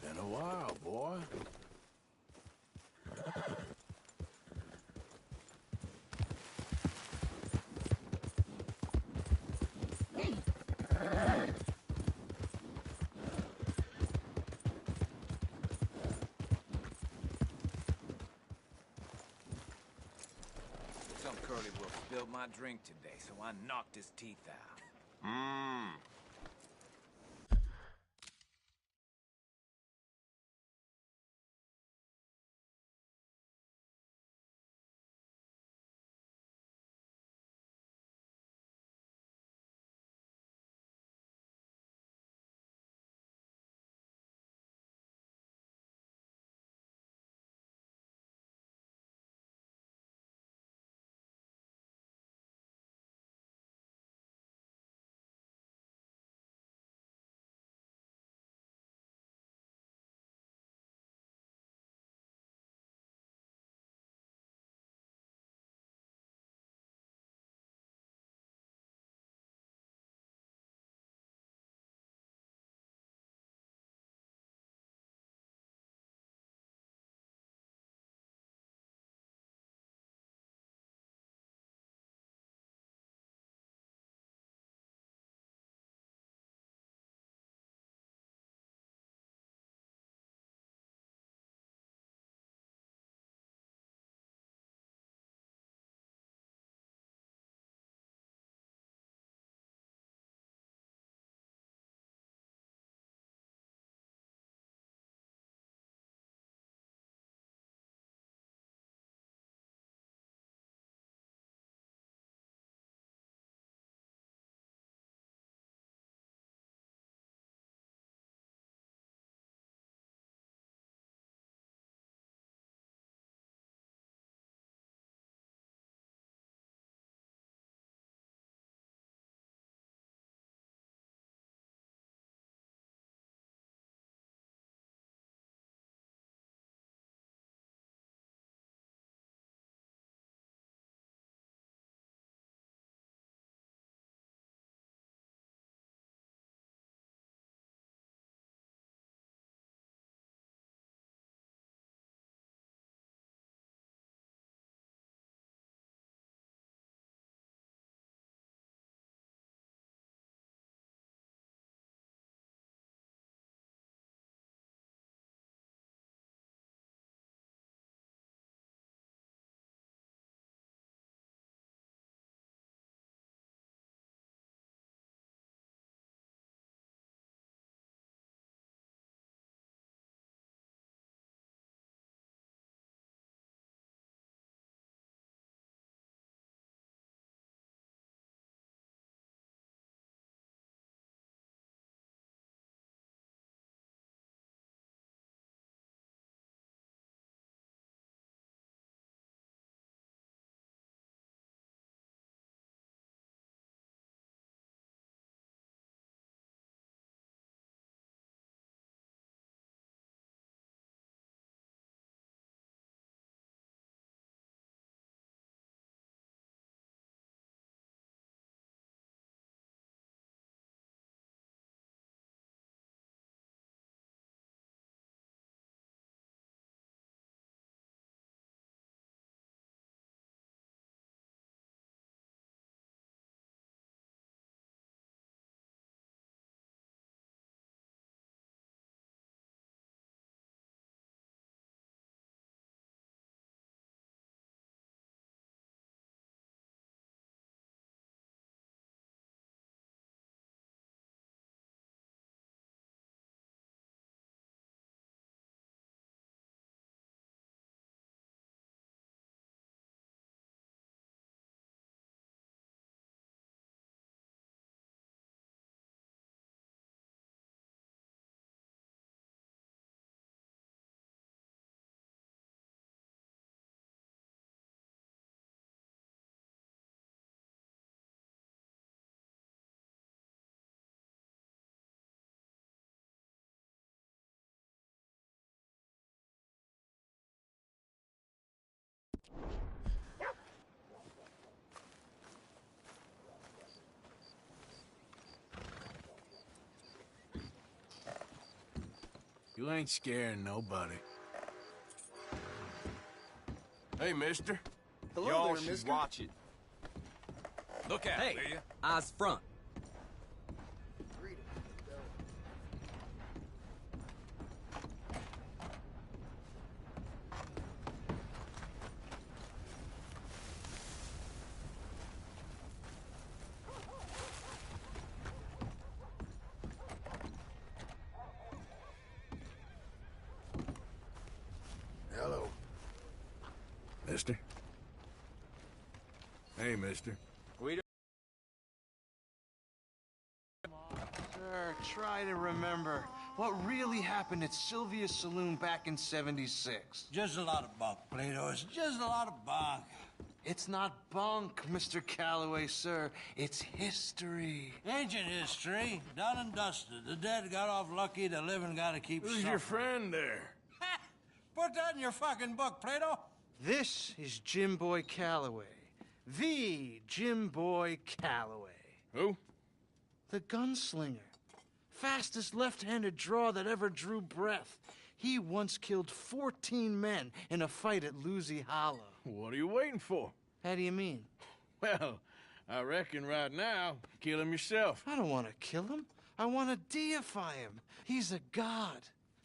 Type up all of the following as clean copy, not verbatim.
Been a while, boy. Some curly will spilled my drink today, so I knocked his teeth out. Mmm. You ain't scaring nobody. Hey, mister. Y'all should watch it. Look out, Hey, will ya? eyes front. Hello. Mister? Hey, mister. Sir, try to remember what really happened at Sylvia's Saloon back in '76. Just a lot of bunk, Plato. It's just a lot of bunk. It's not bunk, Mr. Calloway, sir. It's history. Ancient history, done and dusted. The dead got off lucky, the living gotta keep Who's suffering. your friend there? Ha! Put that in your fucking book, Plato. This is Jim Boy Calloway. The Jim Boy Calloway. Who? The gunslinger. Fastest left-handed draw that ever drew breath. He once killed 14 men in a fight at Lucy Hollow. What are you waiting for? How do you mean? Well, I reckon right now, kill him yourself. I don't want to kill him. I want to deify him. He's a god.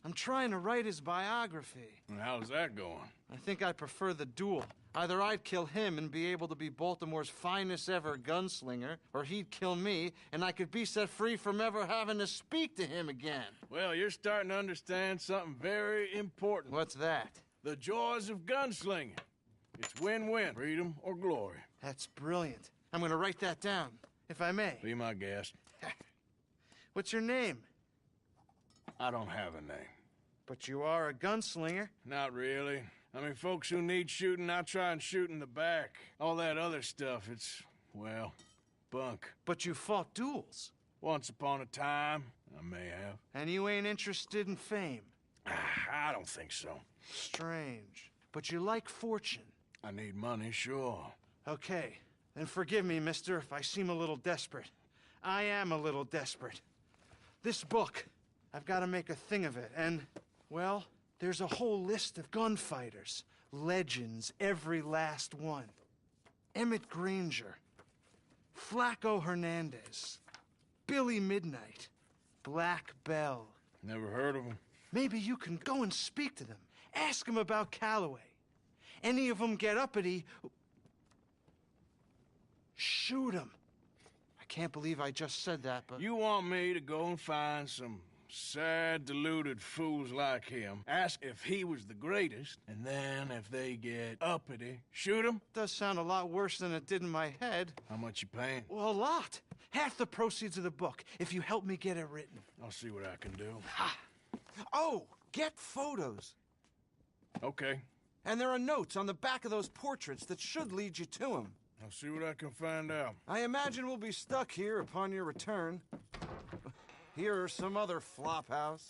I'm trying to write his biography. And how's that going? I think I prefer the duel. Either I'd kill him and be able to be Baltimore's finest ever gunslinger, or he'd kill me and I could be set free from ever having to speak to him again. Well, you're starting to understand something very important. What's that? The joys of gunslinging. It's win-win, freedom or glory. That's brilliant. I'm gonna write that down, if I may. Be my guest. What's your name? I don't have a name. But you are a gunslinger. Not really. I mean, folks who need shooting, I try and shoot in the back. All that other stuff, it's, well, bunk. But you fought duels. Once upon a time, I may have. And you ain't interested in fame. I don't think so. Strange. But you like fortune. I need money, sure. Okay, then forgive me, mister, if I seem a little desperate. I am a little desperate. This book, I've got to make a thing of it, and, well, there's a whole list of gunfighters. Legends, every last one. Emmett Granger, Flaco Hernandez, Billy Midnight, Black Bell. Never heard of him. Maybe you can go and speak to them. Ask them about Calloway. Any of them get uppity, shoot them. I can't believe I just said that, but... You want me to go and find some sad, deluded fools like him, ask if he was the greatest, and then if they get uppity, shoot him? Does sound a lot worse than it did in my head. How much you paying? Well, a lot. Half the proceeds of the book, if you help me get it written. I'll see what I can do. Oh, get photos. Okay. And there are notes on the back of those portraits that should lead you to him. I'll see what I can find out. I imagine we'll be stuck here upon your return. Here or some other flop house.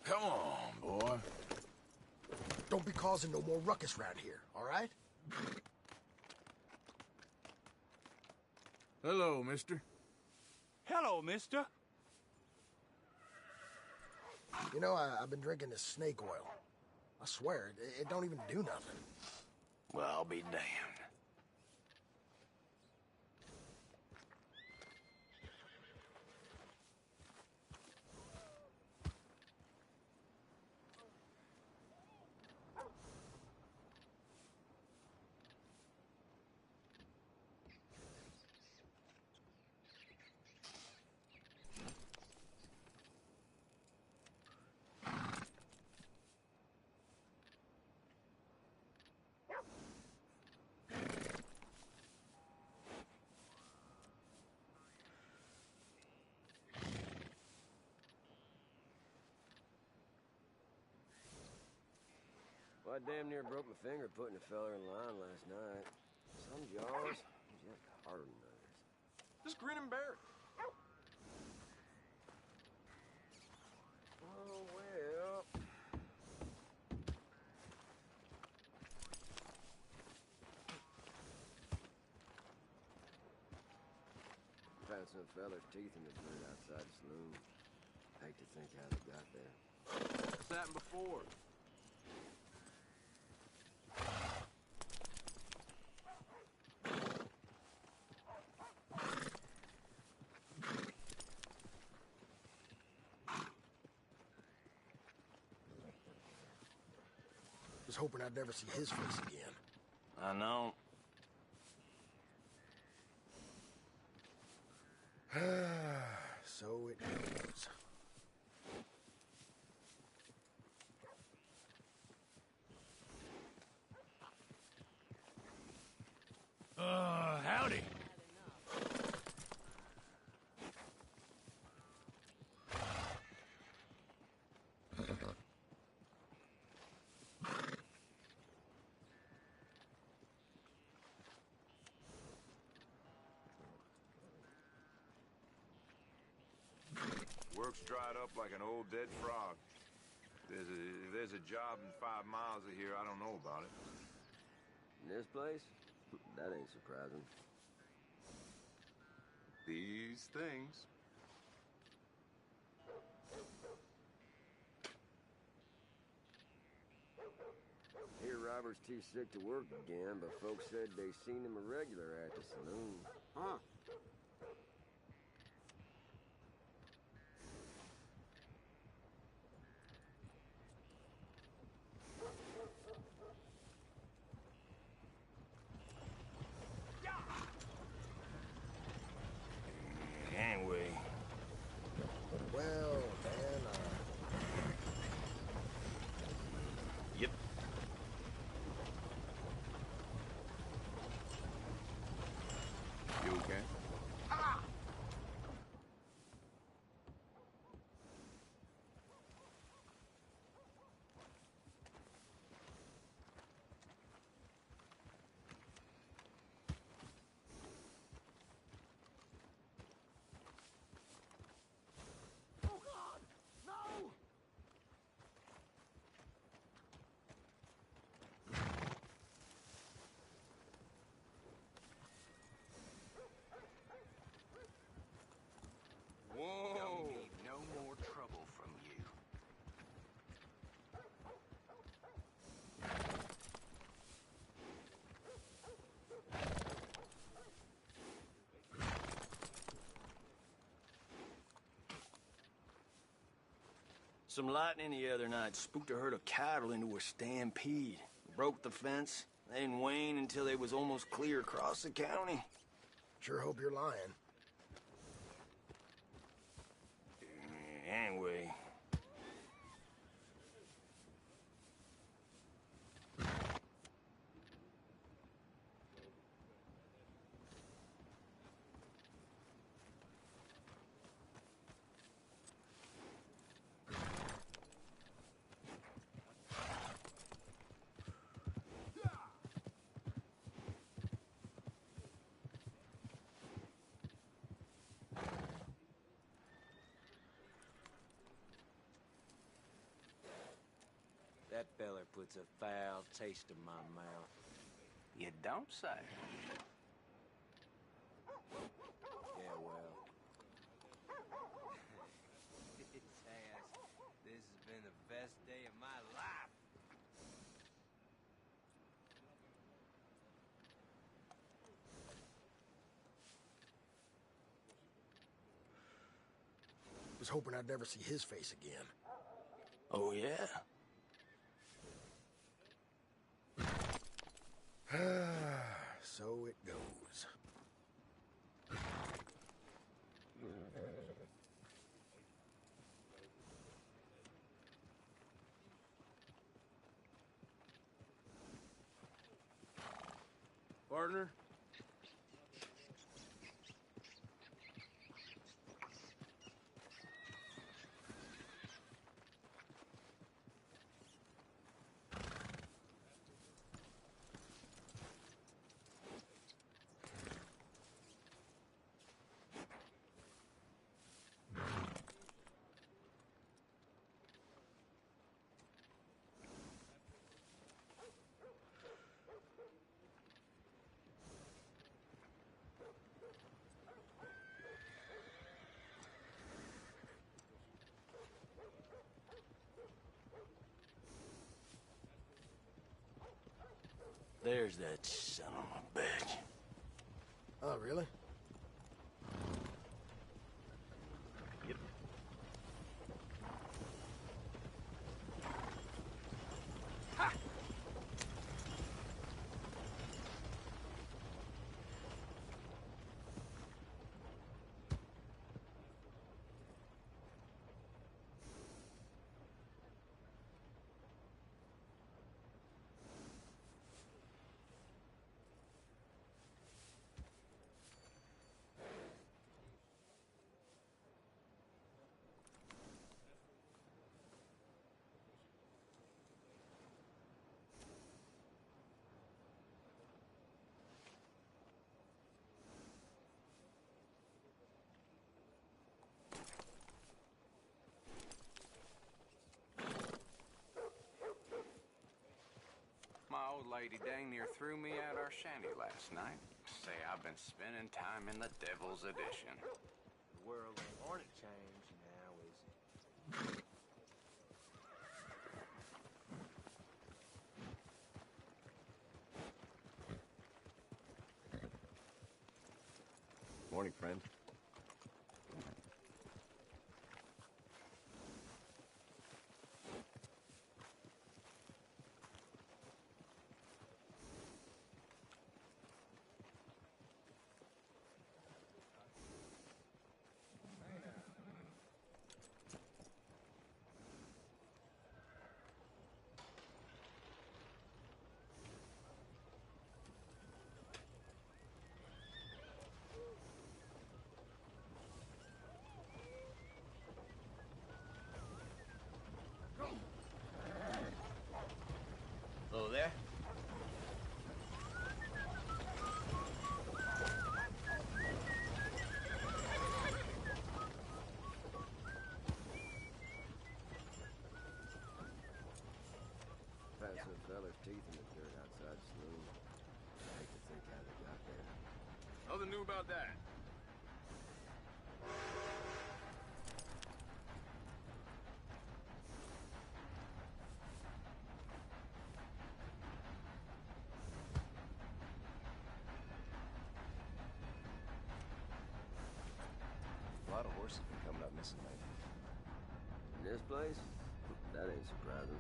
Come on, boy. Don't be causing no more ruckus around here, all right? Hello, mister. Hello, mister. You know, I've been drinking this snake oil. I swear, it don't even do nothing. Well, I'll be damned. damn near broke my finger putting a feller in line last night. Some jaws just harder than others. Just grin and bear it. Oh, well. Found some feller's teeth in the dirt outside the saloon. Hate to think how they got there. It's happened before. Was hoping I'd never see his face again. I know. So it goes. Howdy. Work's dried up like an old dead frog. If there's a job in 5 miles of here, I don't know about it. In this place? That ain't surprising. These things. Here, Robert's too sick to work again, but folks said they seen him a regular at the saloon. Huh. Anyway. Well, man, Yep. You okay? Whoa! Don't need no more trouble from you. Some lightning the other night spooked a herd of cattle into a stampede. Broke the fence. They didn't wane until they was almost clear across the county. sure hope you're lying. Anyway. That feller puts a foul taste in my mouth. You don't say. Yeah, well. His ass. This has been the best day of my life. Was hoping I'd never see his face again. Oh, yeah? So it goes. Partner? There's that son of a bitch. Oh, really? My old lady dang near threw me out our shanty last night. Say I've been spending time in the Devil's Edition. The world ain't on it change now, is it? Morning, friend. Hello there. Found some fella's teeth in the dirt outside the saloon. I hate to think how they got there. Nothing new about that. A lot of horses been coming up missing lately. In this place? That ain't surprising.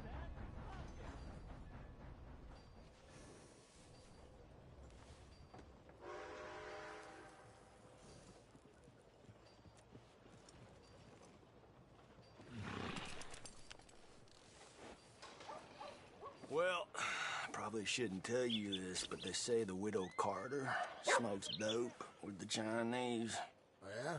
Well, I probably shouldn't tell you this, but they say the Widow Carter smokes dope with the Chinese. Oh, yeah?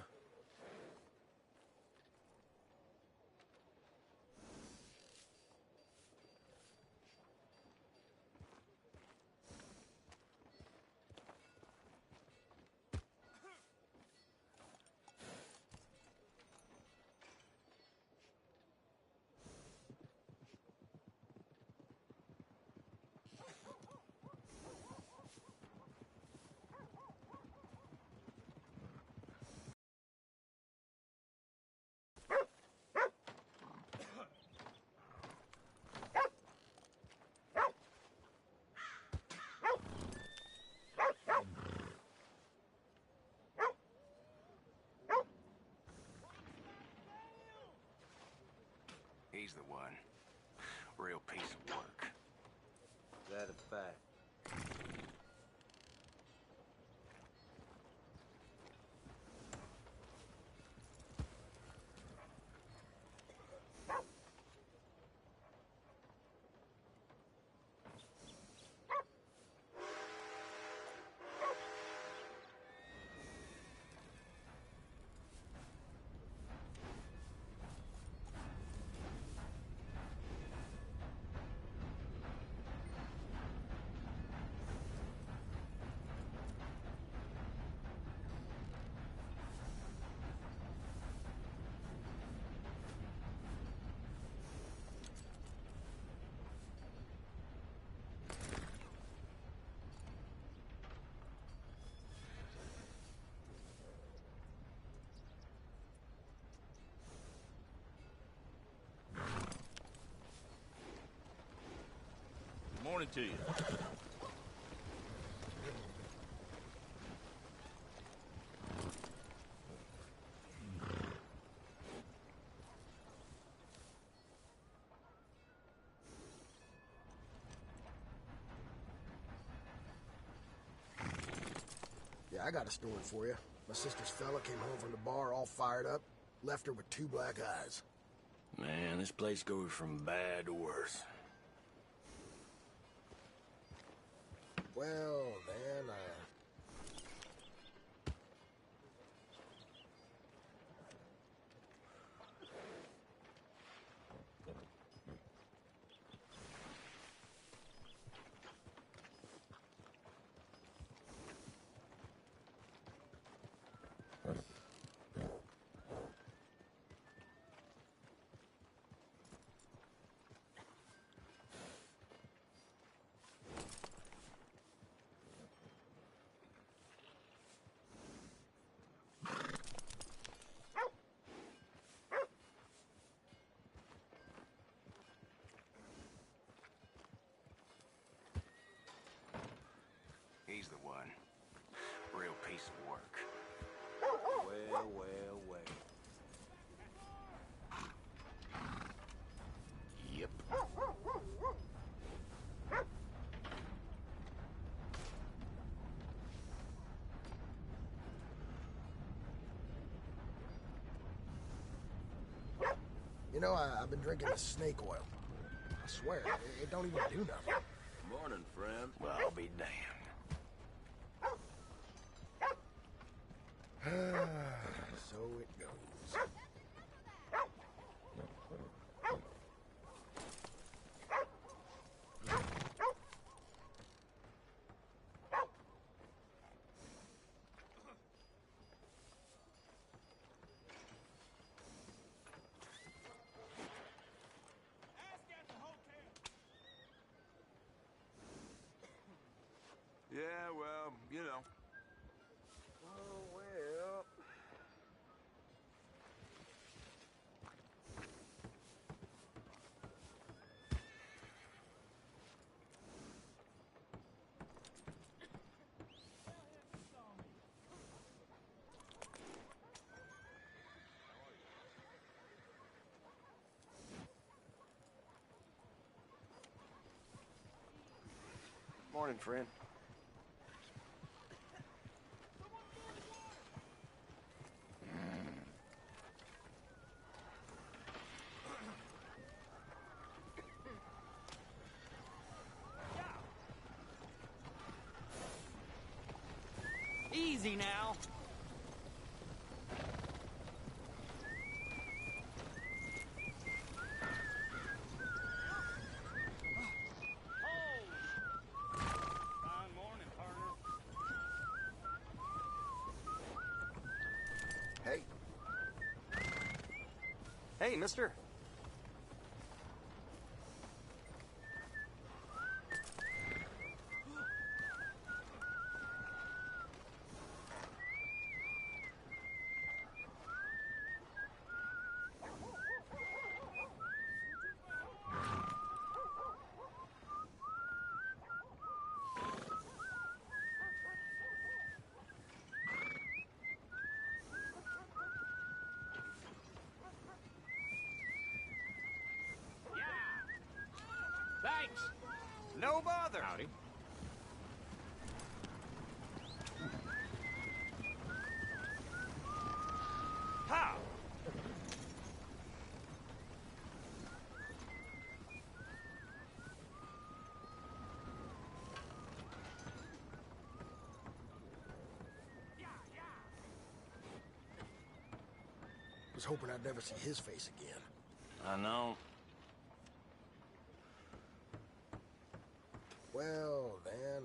He's the one. Real piece of work. That a fact. Morning to you. Yeah, I got a story for you. My sister's fella came home from the bar all fired up, left her with 2 black eyes. Man, this place goes from bad to worse. Well, then, He's the one. Real piece of work. Well, well, well. Yep. you know, I've been drinking this snake oil. I swear, it don't even do nothing. Morning, friend. Well, I'll be damned. So it goes. Yeah, well, you know. Oh, well. Morning, friend. Easy now. Fine morning, partner. Hey. Hey, mister. Thanks. No bother. Howdy. How? Was hoping I'd never see his face again. I know. Well, then,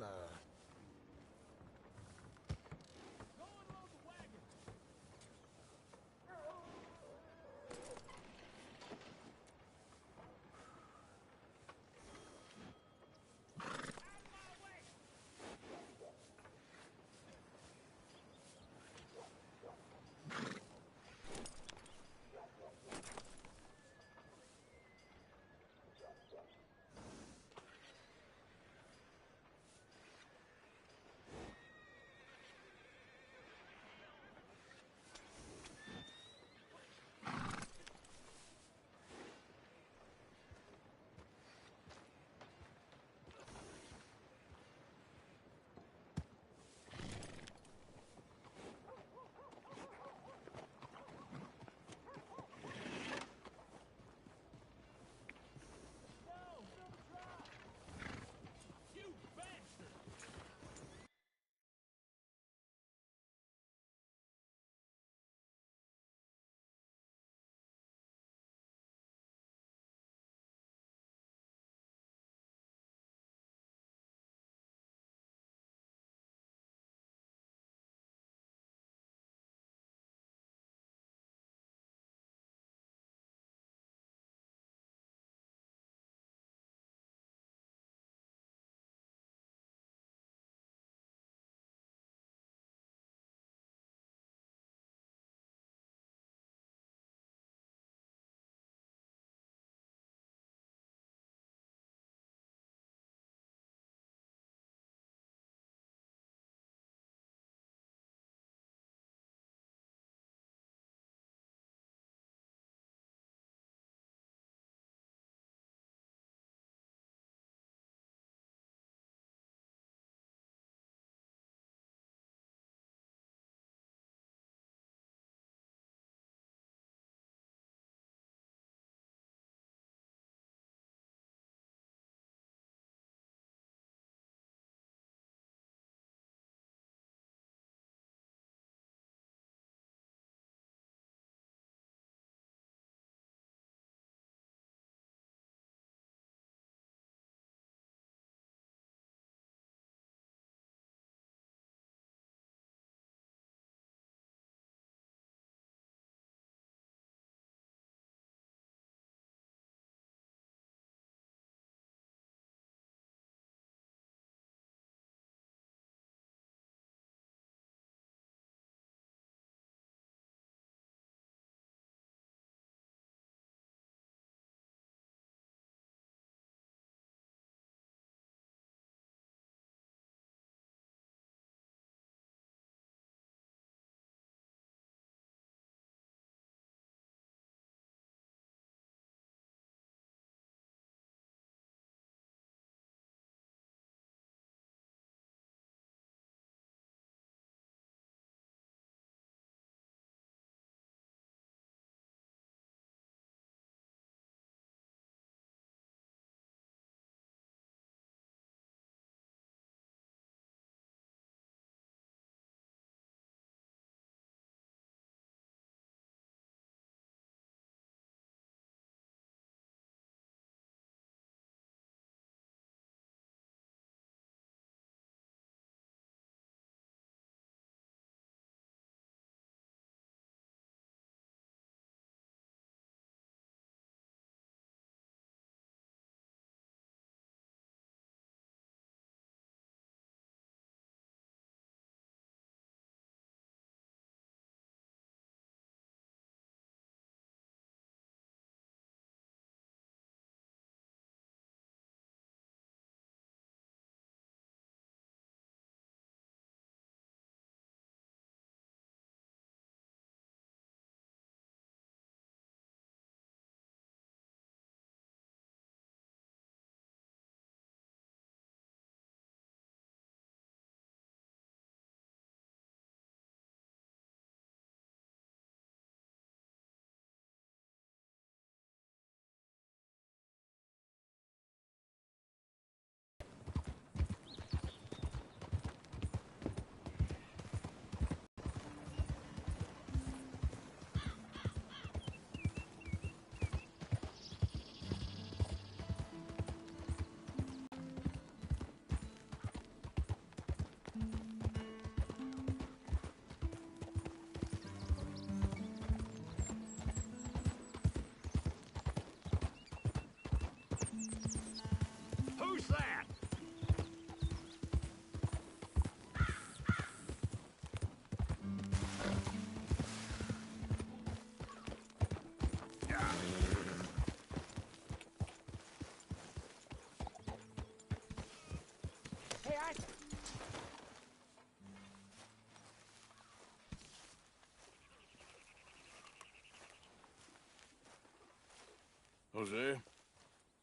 Jose,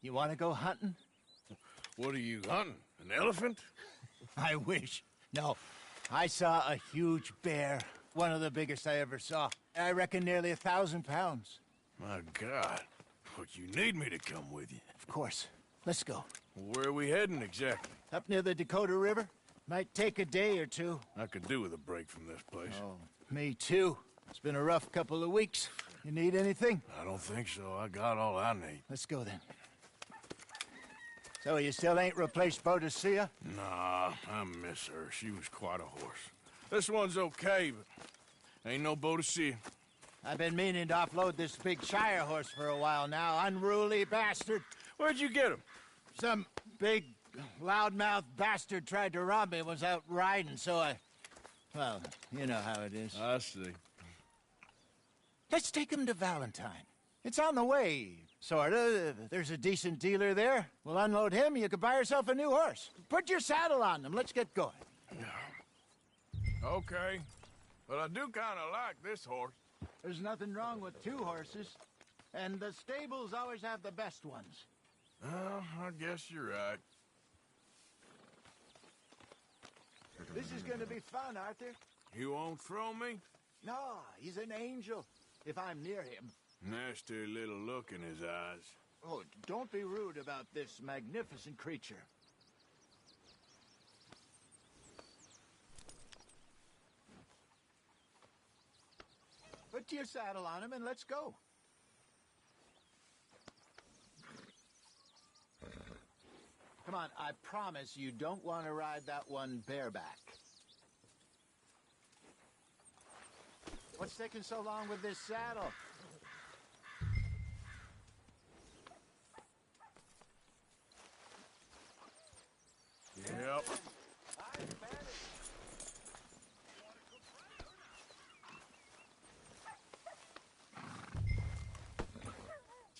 You want to go hunting? what are you hunting? An elephant? I wish. No. I saw a huge bear. One of the biggest I ever saw. I reckon nearly 1,000 pounds. My God. But you need me to come with you. Of course. Let's go. Where are we heading exactly? Up near the Dakota River. Might take a day or two. I could do with a break from this place. Oh, me too. It's been a rough couple of weeks. You need anything? I don't think so. I got all I need. Let's go then. So you still ain't replaced Boadicea? Nah, I miss her. She was quite a horse. This one's okay, but ain't no Boadicea. I've been meaning to offload this big Shire horse for a while now. Unruly bastard. Where'd you get him? Some big, loudmouth bastard tried to rob me, was out riding, so I... Well, you know how it is. I see. Let's take him to Valentine. It's on the way, sorta. There's a decent dealer there. We'll unload him, you can buy yourself a new horse. Put your saddle on them, let's get going. Okay. But I do kind of like this horse. There's nothing wrong with two horses. And the stables always have the best ones. Well, I guess you're right. This is gonna be fun, Arthur. You won't throw me? No, he's an angel. If I'm near him. Nasty little look in his eyes. Oh, don't be rude about this magnificent creature. Put your saddle on him and let's go. Come on, I promise you don't want to ride that one bareback. What's taking so long with this saddle? Yep.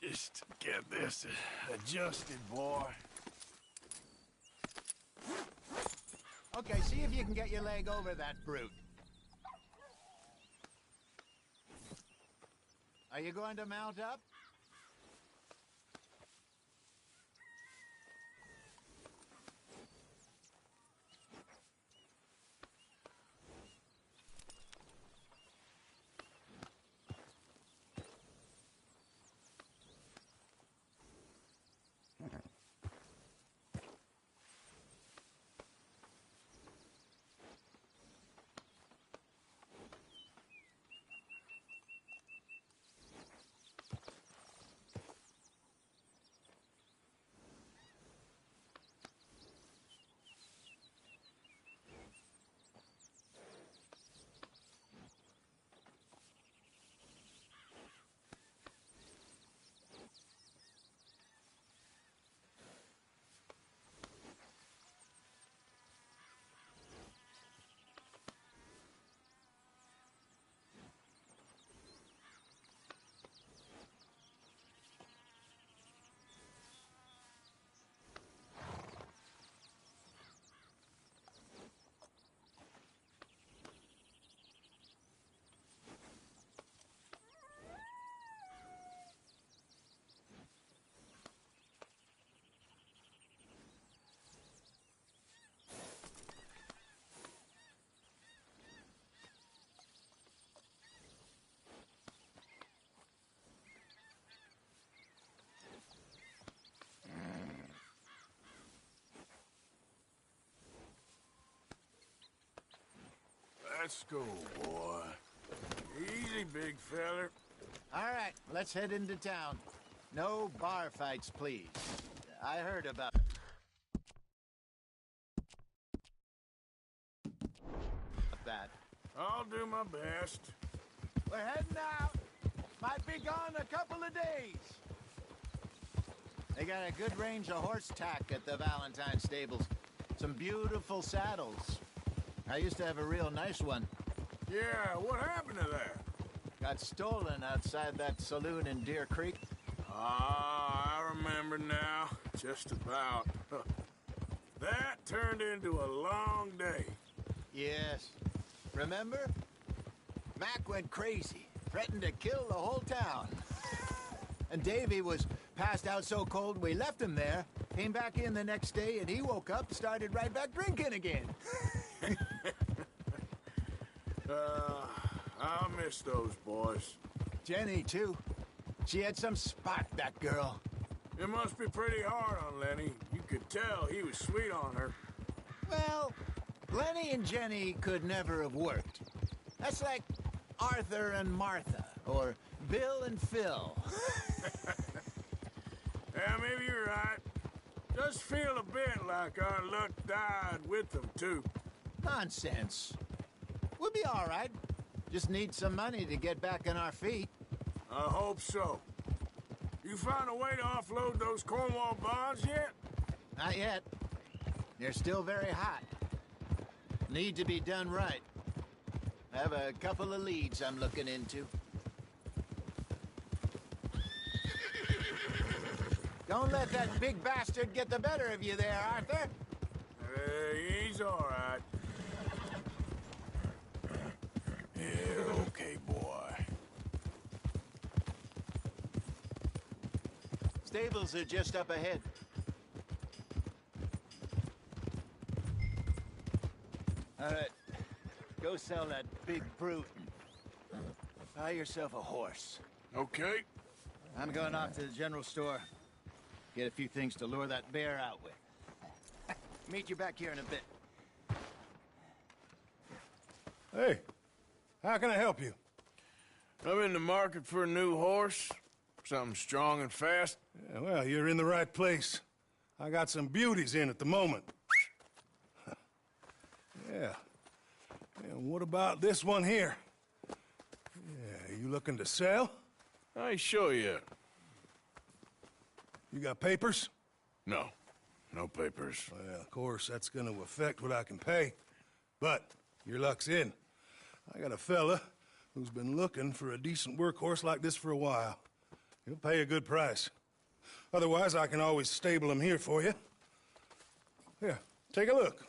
Just get this adjusted, boy. Okay, see if you can get your leg over that brute. Are you going to mount up? Let's go, boy. Easy, big feller. All right, let's head into town. No bar fights, please. I heard about that. I'll do my best. We're heading out. Might be gone a couple of days. They got a good range of horse tack at the Valentine stables. Some beautiful saddles. I used to have a real nice one. Yeah, what happened to that? Got stolen outside that saloon in Deer Creek. Ah, I remember now. Just about. That turned into a long day. Yes. Remember? Mac went crazy, threatened to kill the whole town. And Davy was passed out so cold we left him there, came back in the next day, and he woke up, started right back drinking again. I miss those boys. Jenny, too. She had some spark, that girl. It must be pretty hard on Lenny. You could tell he was sweet on her. Well, Lenny and Jenny could never have worked. That's like Arthur and Martha, or Bill and Phil. Yeah, maybe you're right. Does feel a bit like our luck died with them, too. Nonsense. We'll be all right. Just need some money to get back on our feet. I hope so. You found a way to offload those Cornwall bonds yet? Not yet. They're still very hot. Need to be done right. I have a couple of leads I'm looking into. Don't let that big bastard get the better of you there, Arthur. He's all right. Yeah, okay, boy. Stables are just up ahead. All right. Go sell that big brute. Buy yourself a horse. Okay. I'm going off to the general store. Get a few things to lure that bear out with. Meet you back here in a bit. Hey, how can I help you? I'm in the market for a new horse. Something strong and fast. Yeah, well, you're in the right place. I got some beauties in at the moment. Yeah. And what about this one here? Yeah, you looking to sell? I ain't sure yet. You got papers? No. No papers. Well, of course, that's gonna affect what I can pay. But your luck's in. I got a fella who's been looking for a decent workhorse like this for a while. He'll pay a good price. Otherwise, I can always stable him here for you. Here, take a look.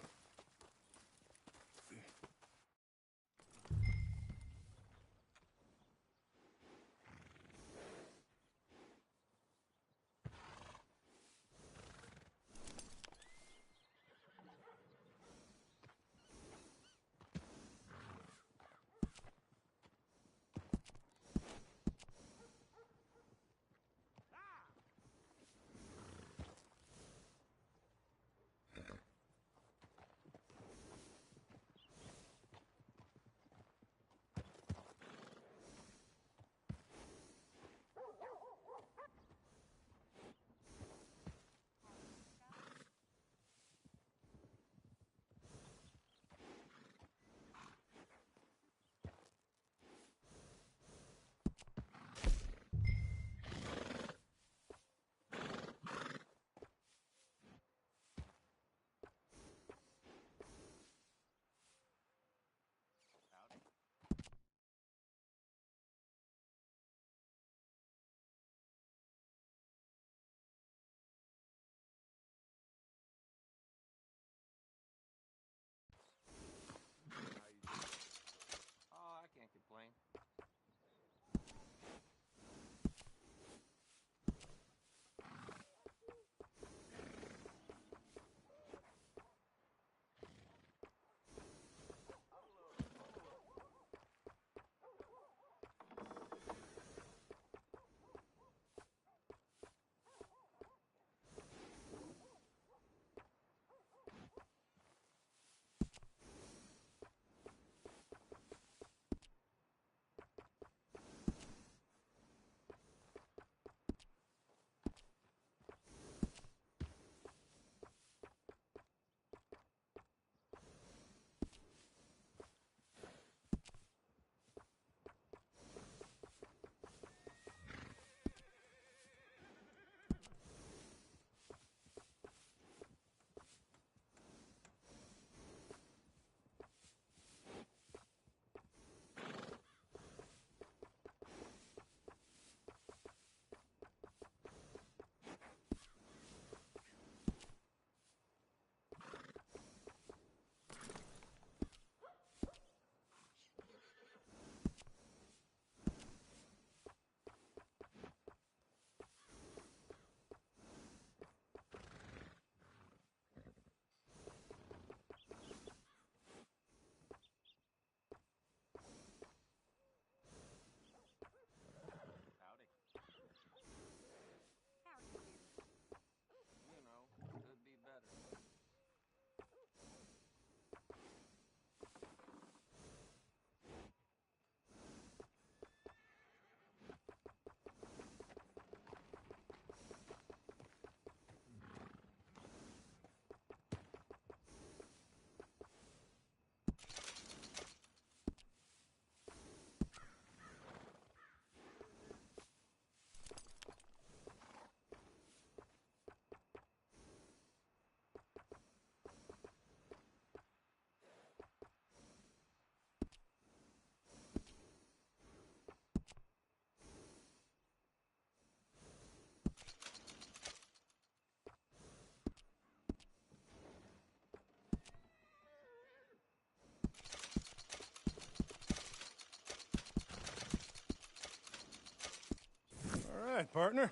right, partner.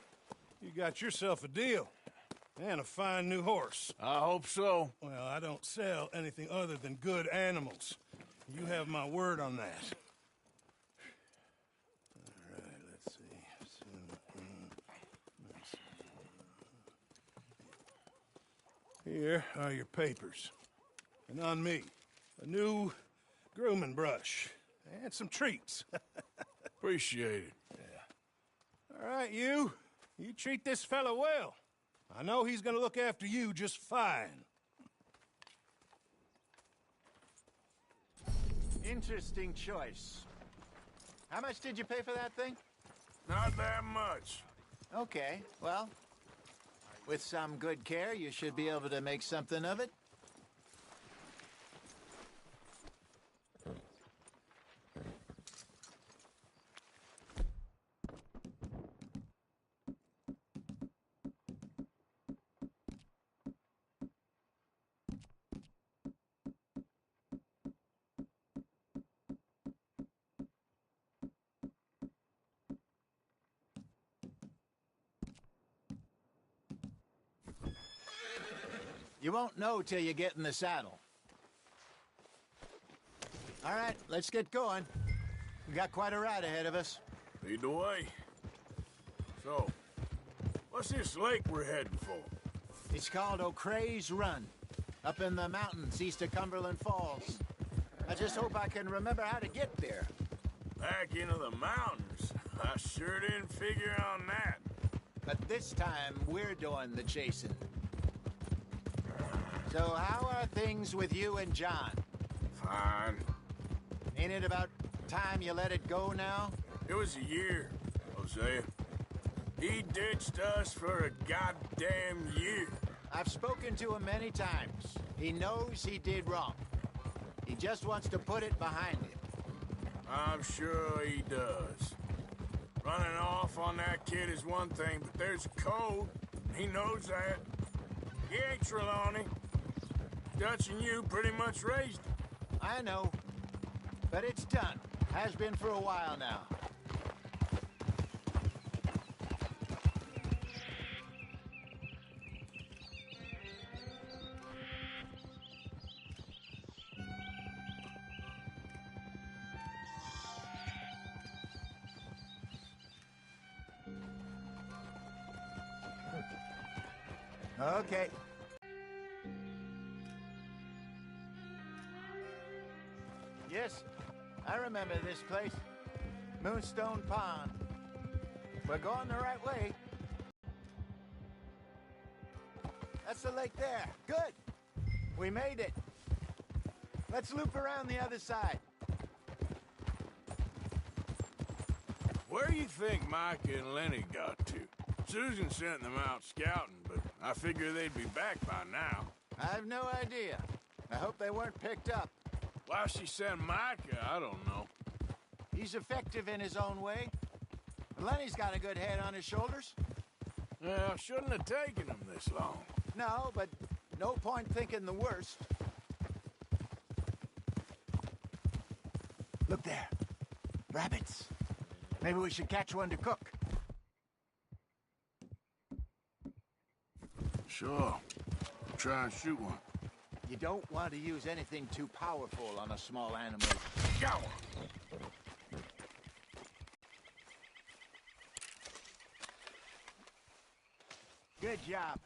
You got yourself a deal. And a fine new horse. I hope so. Well, I don't sell anything other than good animals. You have my word on that. All right, let's see. Here are your papers. And on me, a new grooming brush. And some treats. Appreciate it. Yeah. All right, you treat this fella well. I know he's gonna look after you just fine. Interesting choice. How much did you pay for that thing? Not that much. Okay, well, with some good care, you should be able to make something of it. You won't know till you get in the saddle. All right, let's get going. We got quite a ride ahead of us. Lead the way. So, what's this lake we're heading for? It's called O'Creagh's Run, up in the mountains east of Cumberland Falls. I just hope I can remember how to get there. Back into the mountains? I sure didn't figure on that. But this time, we're doing the chasing. So how are things with you and John? Fine. Ain't it about time you let it go now? It was a year, Hosea. He ditched us for a goddamn year. I've spoken to him many times. He knows he did wrong. He just wants to put it behind him. I'm sure he does. Running off on that kid is one thing, but there's a code. He knows that. He ain't Trelawney. Dutch and you pretty much raised him. I know. But it's done. Has been for a while now. Okay. Yes, I remember this place. Moonstone Pond. We're going the right way. That's the lake there. Good. We made it. Let's loop around the other side. Where do you think Micah and Lenny got to? Susan sent them out scouting, but I figure they'd be back by now. I've no idea. I hope they weren't picked up. Why she sent Micah, I don't know. He's effective in his own way. Lenny's got a good head on his shoulders. Well, shouldn't have taken him this long. No, but no point thinking the worst. Look there. Rabbits. Maybe we should catch one to cook. Sure. Try and shoot one. You don't want to use anything too powerful on a small animal. Got one. Good job.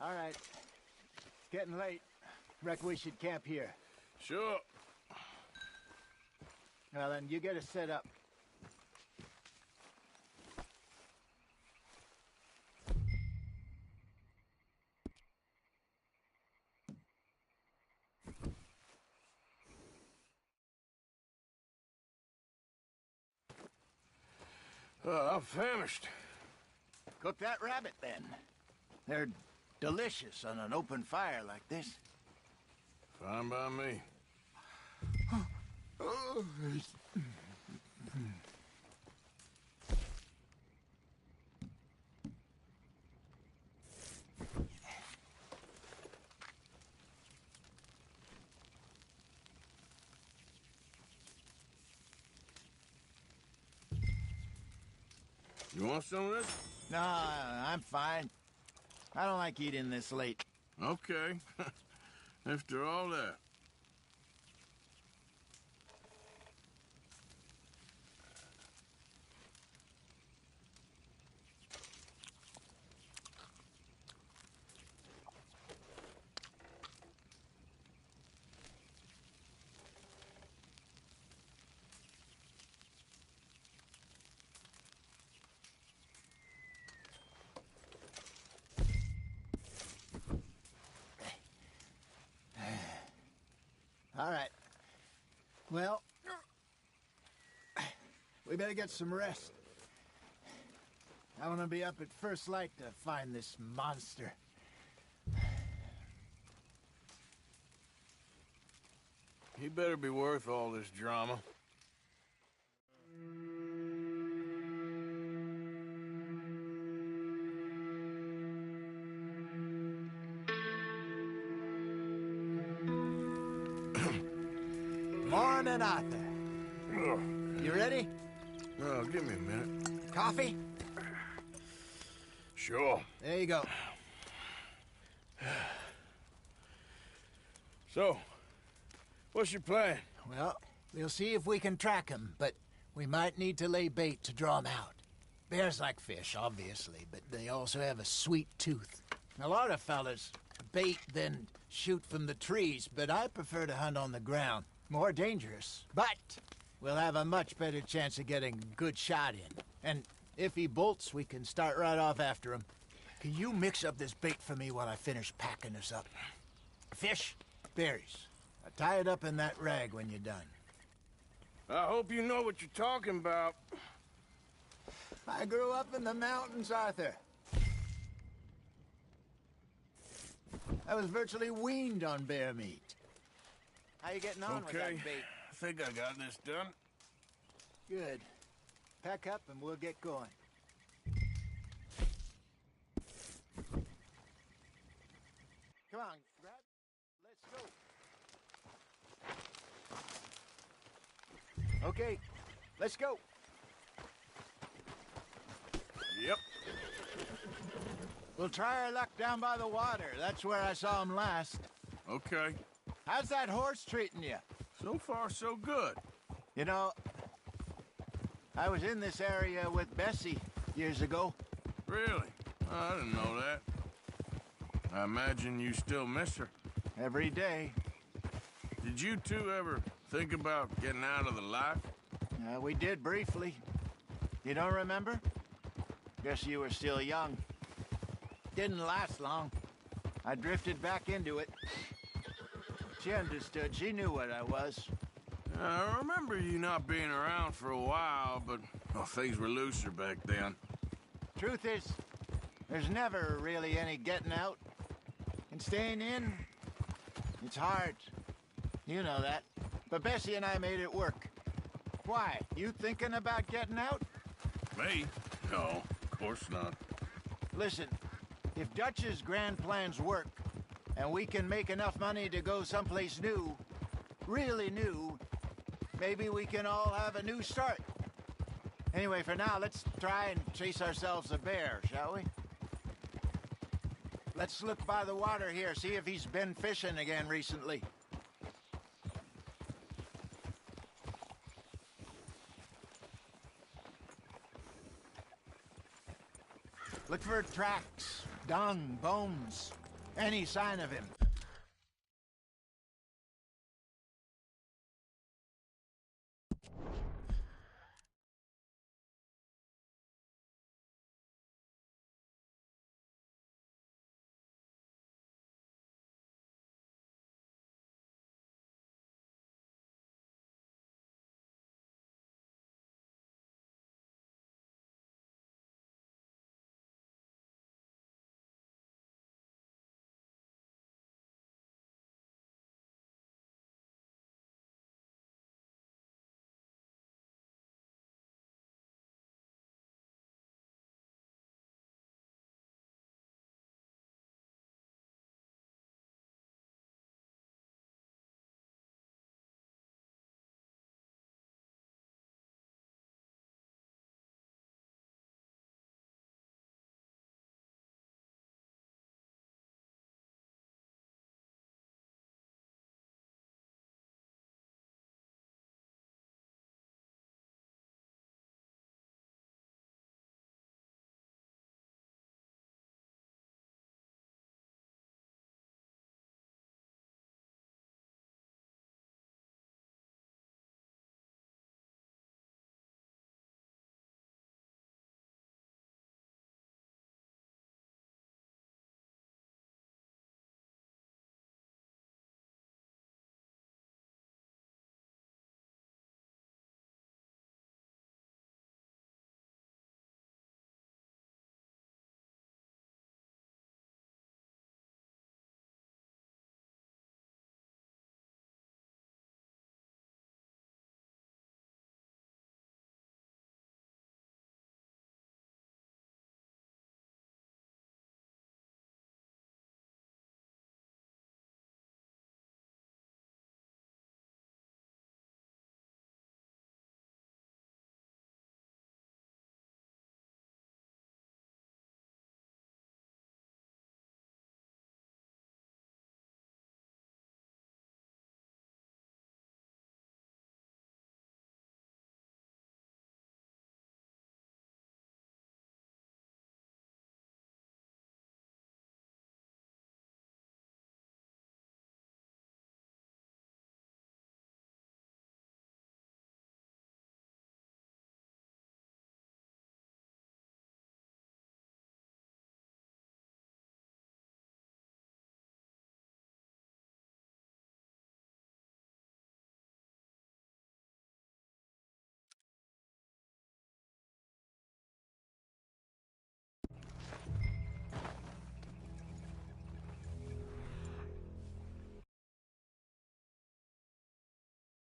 All right. It's getting late. Reckon we should camp here. Sure. Well, then, you get us set up. I'm famished. Cook that rabbit, then. They're delicious on an open fire like this. Fine by me. You want some of this? No, I'm fine. I don't like eating this late. Okay. After all that. All right. Well, we better get some rest. I want to be up at first light to find this monster. He better be worth all this drama. Morning, Arthur. You ready? No, give me a minute. Coffee? Sure. There you go. So, what's your plan? Well, we'll see if we can track him, but we might need to lay bait to draw him out. Bears like fish, obviously, but they also have a sweet tooth. A lot of fellas bait, then shoot from the trees, but I prefer to hunt on the ground. More dangerous, but we'll have a much better chance of getting a good shot in. And if he bolts, we can start right off after him. Can you mix up this bait for me while I finish packing this up? Fish, berries. Tie it up in that rag when you're done. I hope you know what you're talking about. I grew up in the mountains, Arthur. I was virtually weaned on bear meat. How you getting on with that bait? I think I got this done. Good. Pack up and we'll get going. Come on, grab. Let's go. Okay, let's go. Yep. We'll try our luck down by the water. That's where I saw him last. Okay. How's that horse treating you? So far, so good. You know, I was in this area with Bessie years ago. Really? I didn't know that. I imagine you still miss her. Every day. Did you two ever think about getting out of the life? We did briefly. You don't remember? Guess you were still young. Didn't last long. I drifted back into it. She understood. She knew what I was. I remember you not being around for a while, but things were looser back then. Truth is, there's never really any getting out. And staying in, it's hard. You know that. But Bessie and I made it work. Why? You thinking about getting out? Me? No, of course not. Listen, if Dutch's grand plans work, and we can make enough money to go someplace new, really new, maybe we can all have a new start. Anyway, for now, let's try and chase ourselves a bear, shall we? Let's look by the water here, see if he's been fishing again recently. Look for tracks, dung, bones, any sign of him.